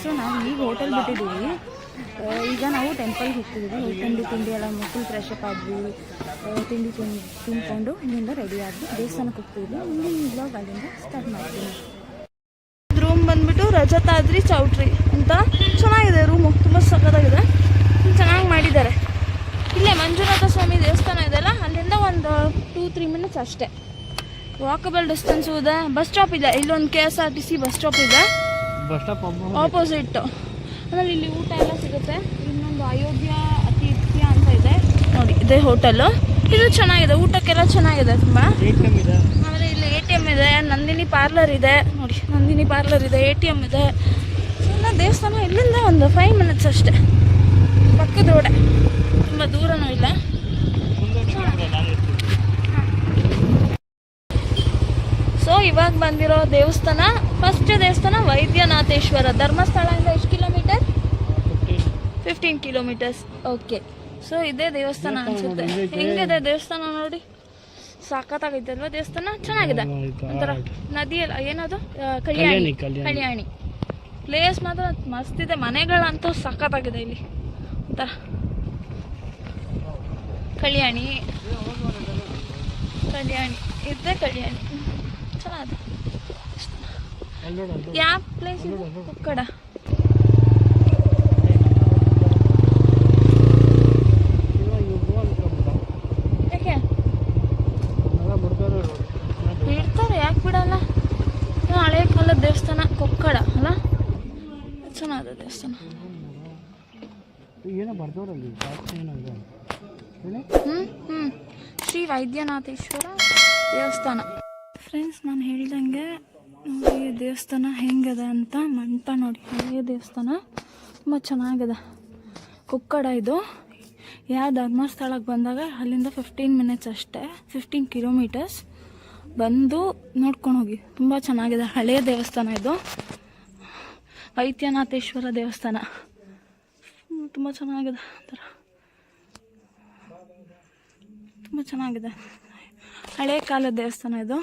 So ನಾವು ಈಗ hotel ಬಿಟ್ಟಿದ್ದೀವಿ. ಈಗ ನಾವು ಟೆಂಪಲ್ಗೆ ಹೋಗ್ತಿದ್ದೀವಿ. ತಿಂಡಿ ಎಲ್ಲ ಫುಲ್ ಫ್ರೆಶ್ ಅಪ್ ಆದ್ವಿ. ತಿಂಡಿ ತಿಂದ್ಕೊಂಡು ಇಲ್ಲಿಂದ ರೆಡಿ ಆದ್ವಿ ದೇವಸ್ಥಾನಕ್ಕೆ ಹೋಗ್ತಿದ್ವಿ. ಮುಂದಿನ ಬ್ಲಾಗ್ ಅಲ್ಲಿಂದ ಸ್ಟಾರ್ಟ್ ಮಾಡ್ತೀನಿ. ರೂಮ್ ಬಂದ್ಬಿಟ್ಟು ರಜತಾದ್ರಿ ಚೌಟ್ರಿ ಅಂತ ಚೆನ್ನಾಗಿದೆ. ರೂಮು ತುಂಬ ಸಖತ್ತಾಗಿದೆ, ಚೆನ್ನಾಗಿ ಮಾಡಿದ್ದಾರೆ. ಇಲ್ಲೇ ಮಂಜುನಾಥ ಸ್ವಾಮಿ ದೇವಸ್ಥಾನ ಇದೆಯಲ್ಲ, ಅಲ್ಲಿಂದ ಒಂದು 2-3 ಮಿನಿಟ್ಸ್ ಅಷ್ಟೇ ವಾಕಬಲ್ ಡಿಸ್ಟೆನ್ಸು ಇದೆ. ಬಸ್ ಸ್ಟಾಪ್ ಇದೆ, ಇಲ್ಲೊಂದು KSRTC ಬಸ್ ಸ್ಟಾಪ್ ಇದೆ, ಬಸ್ ಸ್ಟಾಪ್ ಆಪೋಸಿಟ್. ಆಮೇಲೆ ಇಲ್ಲಿ ಊಟ ಎಲ್ಲ ಸಿಗುತ್ತೆ. ಇನ್ನೊಂದು ಅಯೋಧ್ಯ ಅತಿಥ್ಯ ಅಂತ ಇದೆ ನೋಡಿ, ಇದೇ ಹೋಟೆಲ್. ಇದು ಚೆನ್ನಾಗಿದೆ, ಊಟಕ್ಕೆಲ್ಲ ಚೆನ್ನಾಗಿದೆ ತುಂಬ. ಆಮೇಲೆ ಇಲ್ಲಿ ATM ಇದೆ, ನಂದಿನಿ ಪಾರ್ಲರ್ ಇದೆ ನೋಡಿ, ನಂದಿನಿ ಪಾರ್ಲರ್ ಇದೆ, ATM ಇದೆ. ಸುಮ್ಮನೆ ದೇವಸ್ಥಾನ ಇಲ್ಲಿಂದ ಒಂದು 5 ಮಿನಿಟ್ಸ್ ಅಷ್ಟೇ, ಪಕ್ಕದ ರೋಡೆ, ತುಂಬ ದೂರನೂ ಇಲ್ಲ. ಸೊ ಇವಾಗ ಬಂದಿರೋ ದೇವಸ್ಥಾನ, ಫಸ್ಟ್ ದೇವಸ್ಥಾನ ವೈದ್ಯನಾಥೇಶ್ವರ. ಧರ್ಮಸ್ಥಳದಿಂದ ಎಷ್ಟು ಕಿಲೋಮೀಟರ್? 15 ಕಿಲೋಮೀಟರ್ಸ್. ಓಕೆ, ಸೊ ಇದೇ ದೇವಸ್ಥಾನ ಅನ್ಸುತ್ತೆ. ಹೆಂಗಿದೆ ದೇವಸ್ಥಾನ ನೋಡಿ, ಸಾಕತ್ತಾಗೈತೆ ಅಲ್ವಾ ದೇವಸ್ಥಾನ? ಚೆನ್ನಾಗಿದೆ. ಒಂಥರ ನದಿಯಲ್ಲ, ಏನದು ಕಲ್ಯಾಣಿ ಪ್ಲೇಸ್ ಮಾತ್ರ ಮಸ್ತ್ ಇದೆ. ಮನೆಗಳಂತೂ ಸಖತ್ತಾಗಿದೆ ಇಲ್ಲಿ. ಒಂಥರ ಕಲ್ಯಾಣಿ ಇದ್ದೇ ಕಲ್ಯಾಣಿ ಚೆನ್ನಾಗಿದೆ. ಯಾವ ಪ್ಲೇಸ್ ಇದು? ಕುಕ್ಕಡ. ಯಾಕೆ ಬಿಡ್ತಾರೆ? ಯಾಕೆ ಬಿಡಲ್ಲ? ಹಳೆ ಕಾಲದ ದೇವಸ್ಥಾನ ಕೊಕ್ಕಡ ಅಲ್ಲ, ಚೆನ್ನಾಗಿದೆ ದೇವಸ್ಥಾನ. ಶ್ರೀ ವೈದ್ಯನಾಥೇಶ್ವರ ದೇವಸ್ಥಾನ. ಫ್ರೆಂಡ್ಸ್, ನಾನು ಹೇಳ್ದಂಗೆ ನೋಡಿ ದೇವಸ್ಥಾನ ಹೆಂಗಿದೆ ಅಂತ. ಮಂಟಪ ನೋಡಿ, ಹಳೆಯ ದೇವಸ್ಥಾನ ತುಂಬ ಚೆನ್ನಾಗಿದೆ. ಕುಕ್ಕಡ ಇದು. ಯಾವ ಧರ್ಮಸ್ಥಳಕ್ಕೆ ಬಂದಾಗ ಅಲ್ಲಿಂದ 15 ಮಿನಿಟ್ಸ್ ಅಷ್ಟೇ, 15 ಕಿಲೋಮೀಟರ್ಸ್. ಬಂದು ನೋಡ್ಕೊಂಡು ಹೋಗಿ, ತುಂಬ ಚೆನ್ನಾಗಿದೆ. ಹಳೆಯ ದೇವಸ್ಥಾನ ಇದು, ವೈದ್ಯನಾಥೇಶ್ವರ ದೇವಸ್ಥಾನ. ತುಂಬ ಚೆನ್ನಾಗಿದೆ, ಒಂಥರ ತುಂಬ ಚೆನ್ನಾಗಿದೆ. ಹಳೆ ಕಾಲದ ದೇವಸ್ಥಾನ ಇದು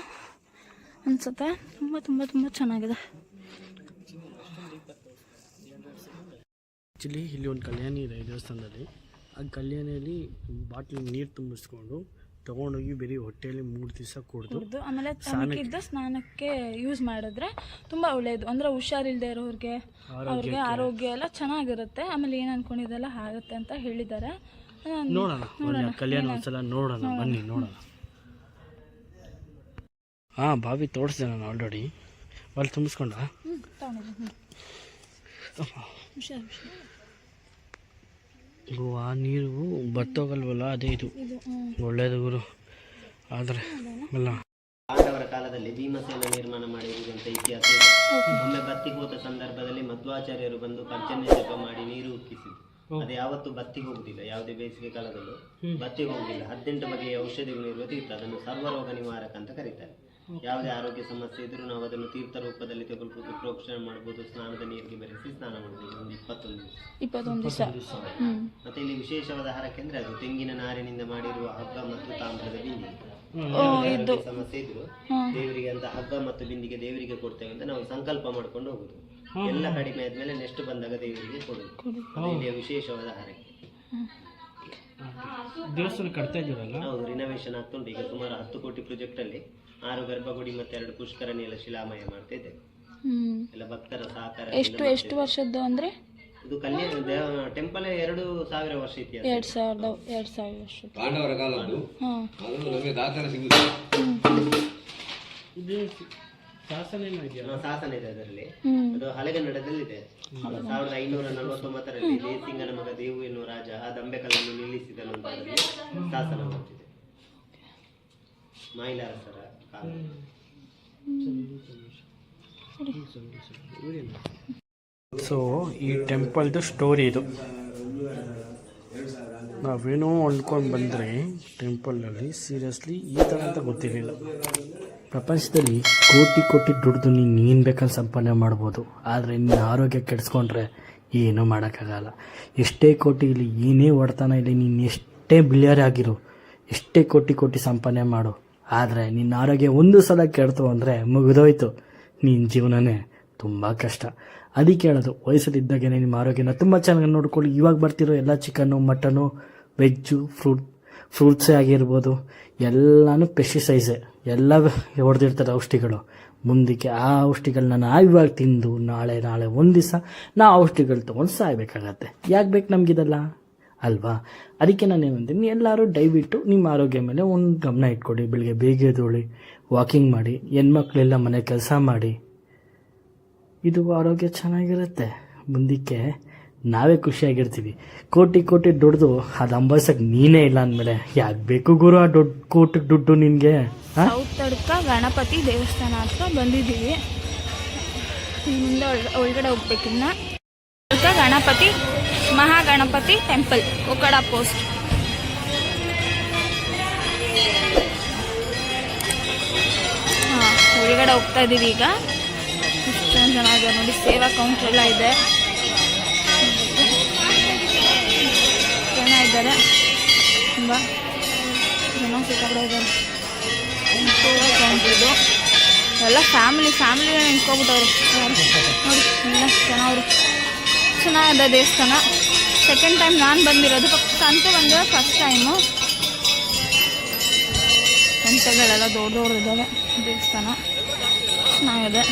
ಅನ್ಸುತ್ತೆ. ತುಂಬ ತುಂಬ ತುಂಬ ಚೆನ್ನಾಗಿದೆ. ಆ್ಯಕ್ಚುಲಿ ಇಲ್ಲಿ ಒಂದು ಕಲ್ಯಾಣಿ ಇದೆ ದೇವಸ್ಥಾನದಲ್ಲಿ. ಆ ಕಲ್ಯಾಣಿಯಲ್ಲಿ ಬಾಟ್ಲಿ ನೀರು ತುಂಬಿಸ್ಕೊಂಡು ತೊಗೊಂಡೋಗಿ ಬೇರೆ ಹೊಟ್ಟೆಯಲ್ಲಿ 3 ದಿವಸ ಕುಡಿದು ಆಮೇಲೆ ಸ್ನಾನಕ್ಕೆ ಯೂಸ್ ಮಾಡಿದ್ರೆ ತುಂಬ ಒಳ್ಳೆಯದು. ಅಂದರೆ ಹುಷಾರಿಲ್ಲದೆ ಇರೋರಿಗೆ ಅವ್ರಿಗೆ ಆರೋಗ್ಯ ಎಲ್ಲ ಚೆನ್ನಾಗಿರುತ್ತೆ. ಆಮೇಲೆ ಏನು ಅನ್ಕೊಂಡಿದ್ದೆಲ್ಲ ಆಗುತ್ತೆ ಅಂತ ಹೇಳಿದ್ದಾರೆ. ನೋಡೋಣ ಕಲ್ಯಾಣ ಒಂದ್ಸಲ ನೋಡೋಣ, ಬನ್ನಿ ನೋಡೋಣ. ಹಾಂ, ಬಾವಿ ತೋರಿಸ್ದೆ ನಾನು ಆಲ್ರೆಡಿ. ಅಲ್ಲಿ ತುಂಬಿಸ್ಕೊಂಡ ಆ ನೀರು ಬರ್ತೋಗಲ್ವಲ್ಲ, ಅದೇ ಇದು ಒಳ್ಳೇದು ಗುರು. ಆದರೆ ಅಲ್ಲ, ಪಾಂಡವರ ಕಾಲದಲ್ಲಿ ಭೀಮಸೇನ ನಿರ್ಮಾಣ ಮಾಡಿರುವಂತ ಇತಿಹಾಸ ಇದೆ. ಒಮ್ಮೆ ಬತ್ತಿಗೆ ಹೋದ ಸಂದರ್ಭದಲ್ಲಿ ಮಧ್ವಾಚಾರ್ಯರು ಬಂದು ಪರ್ಜನ್ಯ ಜಪ ಮಾಡಿ ನೀರು ಉಕ್ಕಿಸಿದ್ರು. ಅದು ಯಾವತ್ತೂ ಬತ್ತಿಗೆ ಹೋಗುದಿಲ್ಲ, ಯಾವುದೇ ಬೇಸಿಗೆ ಕಾಲದಲ್ಲೂ ಬತ್ತಿಗೆ ಹೋಗುದಿಲ್ಲ. 18 ಬಗೆಯ ಔಷಧಿಗಳು ಇರುವುದು ಇತ್ತು. ಅದನ್ನು ಸರ್ವರೋಗ ನಿವಾರಕ ಅಂತ ಕರೀತಾರೆ. ಯಾವುದೇ ಆರೋಗ್ಯ ಸಮಸ್ಯೆ ಇದ್ರೂ ನಾವು ಅದನ್ನು ತೀರ್ಥ ರೂಪದಲ್ಲಿ ತಗೊಳ್ಬಹುದು, ಪ್ರೋಕ್ಷಣೆ ಮಾಡಬಹುದು, ಸ್ನಾನದ ನೀರಿಗೆ ಬೆರೆಸಿ ಸ್ನಾನ ಮಾಡಬಹುದು. ಒಂದು 21 ದಿವಸ. ಮತ್ತೆ ಇಲ್ಲಿ ವಿಶೇಷವಾದ ಹರಕೆ ಅಂದ್ರೆ ಅದು ತೆಂಗಿನ ನಾರಿನಿಂದ ಮಾಡಿರುವ ಹಗ್ಗ ಮತ್ತು ತಾಮ್ರದ ಬಿಂದಿಗೆ. ಸಮಸ್ಯೆ ಇದ್ರು ದೇವರಿಗೆ ಅಂತ ಹಗ್ಗ ಮತ್ತು ಬಿಂದಿಗೆ ದೇವರಿಗೆ ಕೊಡ್ತೇವೆ ಅಂತ ನಾವು ಸಂಕಲ್ಪ ಮಾಡ್ಕೊಂಡು ಹೋಗುದು. ಎಲ್ಲ ಕಡಿಮೆ ಆದ್ಮೇಲೆ ನೆಕ್ಸ್ಟ್ ಬಂದಾಗ ದೇವರಿಗೆ ಕೊಡುದು. ಇಲ್ಲಿಯ ವಿಶೇಷವಾದ ಹರಕೆ. ದೇವಸ್ಥಾನ ಕಟ್ತಾ ಇದ್ದೀರಲ್ಲ? ಹೌದು, ರಿನೋವೇಷನ್ ಆಗ್ತುಂಟು. ಈಗ ಸುಮಾರು 10 ಕೋಟಿ ಪ್ರಾಜೆಕ್ಟ್ ಅಲ್ಲಿ 6 ಗರ್ಭಗುಡಿ ಮತ್ತೆ 2 ಪುಷ್ಕರಣಿ ಎಲ್ಲ ಶಿಲಾಮಯ ಮಾಡ್ತಾ ಇದ್ದೇವೆ. ಎಲ್ಲ ಭಕ್ತರ ಸಹಕಾರ. ಎಷ್ಟು ವರ್ಷದ್ದು ಅಂದ್ರೆ ಇದು ಕಲ್ಯಾಣ ಟೆಂಪಲ್ 2000 ವರ್ಷ ಇತಿಹಾಸ. 2000 ವರ್ಷ ಪಾಂಡವರ ಕಾಲದ್ದು. ಅದು ನಮಗೆ ದಾಖಲೆ ಶಾಸನ ಇದೆ ಅದರಲ್ಲಿ. ಅದು ಹಳೆಗನ್ನಡದಲ್ಲಿದೆ. 1549ರಲ್ಲಿ ಜಯಸಿಂಗನ ಮಗ ದೇವು ಎನ್ನುವ ರಾಜ ಆ ದಂಬೆಕಲ್ಲನ್ನು ನಿಲ್ಲಿಸಿದನು ಅಂತ ಶಾಸನ ಮಾಡ್ತಿದೆ. ಮೈಲಾರಸರ ಕಾಲ. ಸೊ ಈ ಟೆಂಪಲ್ದು ಸ್ಟೋರಿ ಇದು. ನಾವೇನೋ ಅಂದ್ಕೊಂಡು ಬಂದರೆ ಟೆಂಪಲಲ್ಲಿ ಸೀರಿಯಸ್ಲಿ ಈ ಥರ ಅಂತ ಗೊತ್ತಿರಲಿಲ್ಲ. ಪ್ರಪಂಚದಲ್ಲಿ ಕೋಟಿ ದುಡ್ದು ನೀನು ಬೇಕಲ್ಲಿ ಸಂಪಾದನೆ ಮಾಡ್ಬೋದು, ಆದರೆ ನಿನ್ನ ಆರೋಗ್ಯ ಕೆಡಿಸ್ಕೊಂಡ್ರೆ ಏನೂ ಮಾಡೋಕ್ಕಾಗಲ್ಲ. ಎಷ್ಟೇ ಕೋಟಿ ಇಲ್ಲಿ, ಏನೇ ಹೊಡ್ತಾನ ಇಲ್ಲಿ, ನೀನು ಎಷ್ಟೇ ಬಿಲಿಯರ್ ಆಗಿರು, ಎಷ್ಟೇ ಕೋಟಿ ಸಂಪಾದನೆ ಮಾಡು, ಆದರೆ ನಿನ್ನ ಆರೋಗ್ಯ ಒಂದು ಸಲ ಕೆಡ್ತು ಅಂದರೆ ಮುಗಿದೋಯ್ತು, ನಿನ್ನ ಜೀವನನೇ ತುಂಬ ಕಷ್ಟ. ಅದಕ್ಕೆ ಹೇಳೋದು, ವಯಸ್ಸಲ್ಲಿದ್ದಾಗೇ ನಿಮ್ಮ ಆರೋಗ್ಯನ ತುಂಬ ಚೆನ್ನಾಗಿ ನೋಡ್ಕೊಳ್ಳಿ. ಇವಾಗ ಬರ್ತಿರೋ ಎಲ್ಲ ಚಿಕನ್ನು, ಮಟನು, ವೆಜ್ಜು, ಫ್ರೂಟ್ಸೇ ಆಗಿರ್ಬೋದು, ಎಲ್ಲನೂ ಪೆಸ್ಟಿಸೈಡ್ಸೇ, ಎಲ್ಲ ಹೊಡೆದಿರ್ತಾರೆ ಔಷಧಿಗಳು. ಮುಂದಕ್ಕೆ ಆ ಔಷಧಿಗಳನ್ನ ನಾವು ಇವಾಗ ತಿಂದು ನಾಳೆ ಒಂದು ದಿವಸ ನಾವು ಔಷಧಿಗಳು ತೊಗೊಂಡು ಸಾಯಬೇಕಾಗತ್ತೆ. ಯಾಕೆ ಬೇಕು ನಮಗಿದೆಲ್ಲ ಅಲ್ವಾ? ಅದಕ್ಕೆ ನಾನು ಏನಂತೀನಿ, ಎಲ್ಲರೂ ದಯವಿಟ್ಟು ನಿಮ್ಮ ಆರೋಗ್ಯ ಮೇಲೆ ಒಂದು ಗಮನ ಇಟ್ಕೊಡಿ. ಬೆಳಿಗ್ಗೆ ಬೇಗ ಎದ್ದೇಳಿ, ವಾಕಿಂಗ್ ಮಾಡಿ, ಹೆಣ್ಮಕ್ಳೆಲ್ಲ ಮನೆ ಕೆಲಸ ಮಾಡಿ, ಇದು ಆರೋಗ್ಯ ಚೆನ್ನಾಗಿರುತ್ತೆ. ಮುಂದಕ್ಕೆ ನಾವೇ ಖುಷಿಯಾಗಿರ್ತೀವಿ. ಕೋಟಿ ದುಡ್ದು ಅದು ಅಂಬಾಸಕ್ಕೆ ನೀನೇ ಇಲ್ಲ ಅಂದಮೇಲೆ ಯಾಕೆ ಬೇಕು ಗುರು ಆ ಕೋಟಿಗೆ ದುಡ್ಡು ನಿನಗೆ? ಸೌತಡ್ಕ ಗಣಪತಿ ದೇವಸ್ಥಾನ ಹತ್ರ ಬಂದಿದ್ದೀವಿ. ಮುಂದೆ ಒಳಗಡೆ ಹೋಗ್ಬೇಕಿನ್ನ. ಗಣಪತಿ ಮಹಾಗಣಪತಿ ಟೆಂಪಲ್, ಒಕಡ ಪೋಸ್ಟ್. ಒಳಗಡೆ ಹೋಗ್ತಾ ಇದ್ದೀವಿ ಈಗ. ಇಷ್ಟೊಂದು ಜನ ಇದೆ ನೋಡಿ, ಸೇವಾ ಕೌಂಟರ್ ಎಲ್ಲ ಇದೆ, ಜನ ಇದ್ದಾರೆ, ತುಂಬ ಜನ ಸಿಕ್ಕಾಪಟ್ಟೆ ಇದ್ದಾರೆ. ಸೇವಾ ಕೌಂಟರ್ ಇದು, ಎಲ್ಲ ಫ್ಯಾಮಿಲಿ ನಿಂತ್ಕೊಬಿಟ್ಟವ್ರು ನೋಡಿ, ಎಲ್ಲ ಚೆನ್ನಾವರು. ಚೆನ್ನಾಗಿದೆ ದೇವಸ್ಥಾನ. ಸೆಕೆಂಡ್ ಟೈಮ್ ನಾನು ಬಂದಿರೋದು, ಸಂತು ಬಂದಿರೋ ಫಸ್ಟ್ ಟೈಮು. ಗಂಟೆಗಳೆಲ್ಲ ದೊಡ್ಡವ್ರಿದ್ದಾವೆ. ದೇವಸ್ಥಾನ ಚೆನ್ನಾಗಿದೆ.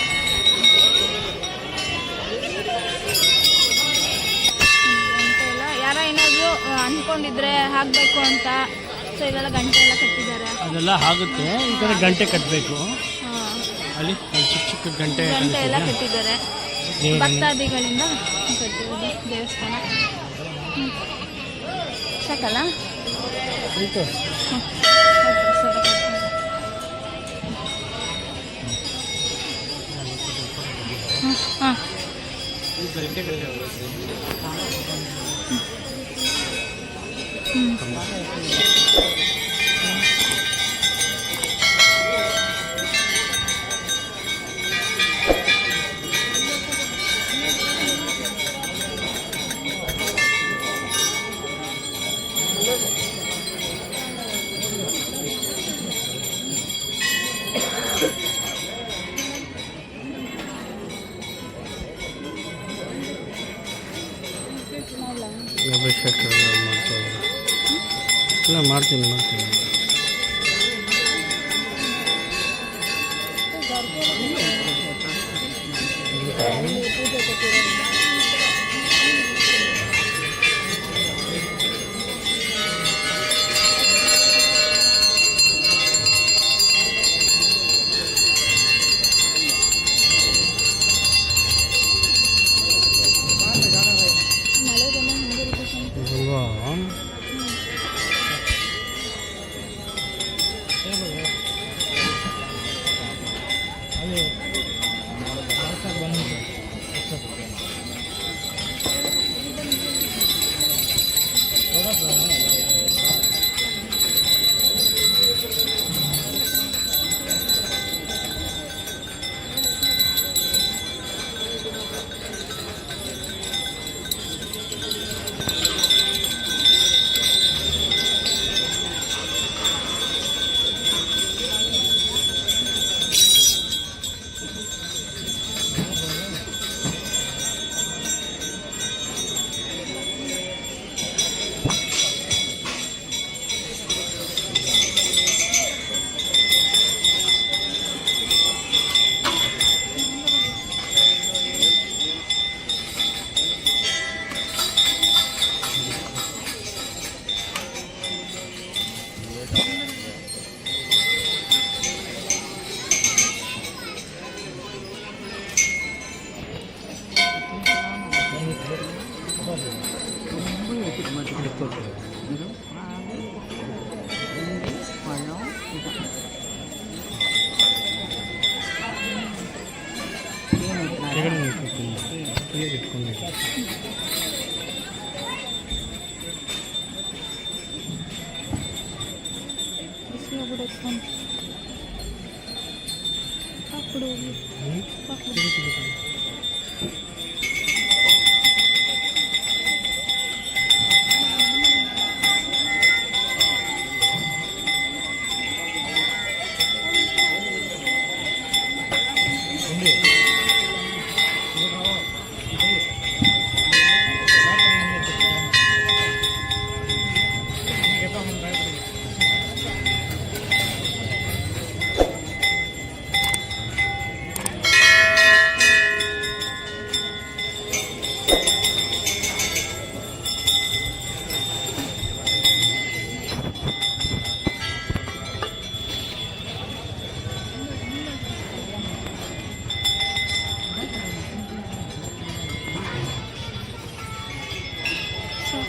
ಗಂಟೆ ಎಲ್ಲ ಯಾರೋ ಏನಾದರೂ ಅಂದ್ಕೊಂಡಿದ್ರೆ ಹಾಕಬೇಕು ಅಂತ, ಸೊ ಇಲ್ಲೆಲ್ಲ ಗಂಟೆ ಎಲ್ಲ ಕಟ್ಟಿದ್ದಾರೆ. ಅದೆಲ್ಲ ಆಗುತ್ತೆ. ಈ ಥರ ಗಂಟೆ ಕಟ್ಟಬೇಕು. ಅಲ್ಲಿ ಚಿಕ್ಕ ಗಂಟೆ ಎಲ್ಲ ಕಟ್ಟಿದ್ದಾರೆ. ಭಕ್ತಾದಿಗಳಿಂದ ಕಟ್ಟಿರೋದು ದೇವಸ್ಥಾನ. ಸಾಕಲ್ಲ? ಹಾಂ, ಅಭಿಷೇಕ ಎಲ್ಲ ಮಾಡ್ತೀನಿ.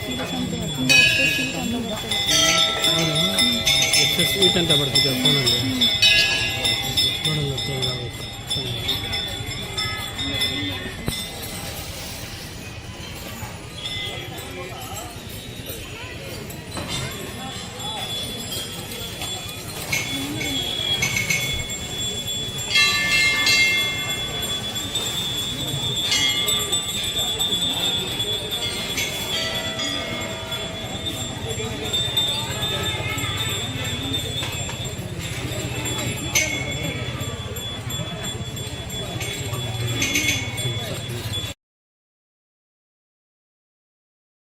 ಸೀರಿಯಸ್ ಅಂತ ತುಂಬ ಎಕ್ಸೆಸ್ ಅಂತ ಬರ್ತದೆ. ಎಕ್ಸಸ್ ಸ್ವೀಟ್ ಅಂತ ಬರ್ತಿದ್ದೆ ಫೋನಲ್ಲಿ ನೋಡೋಣ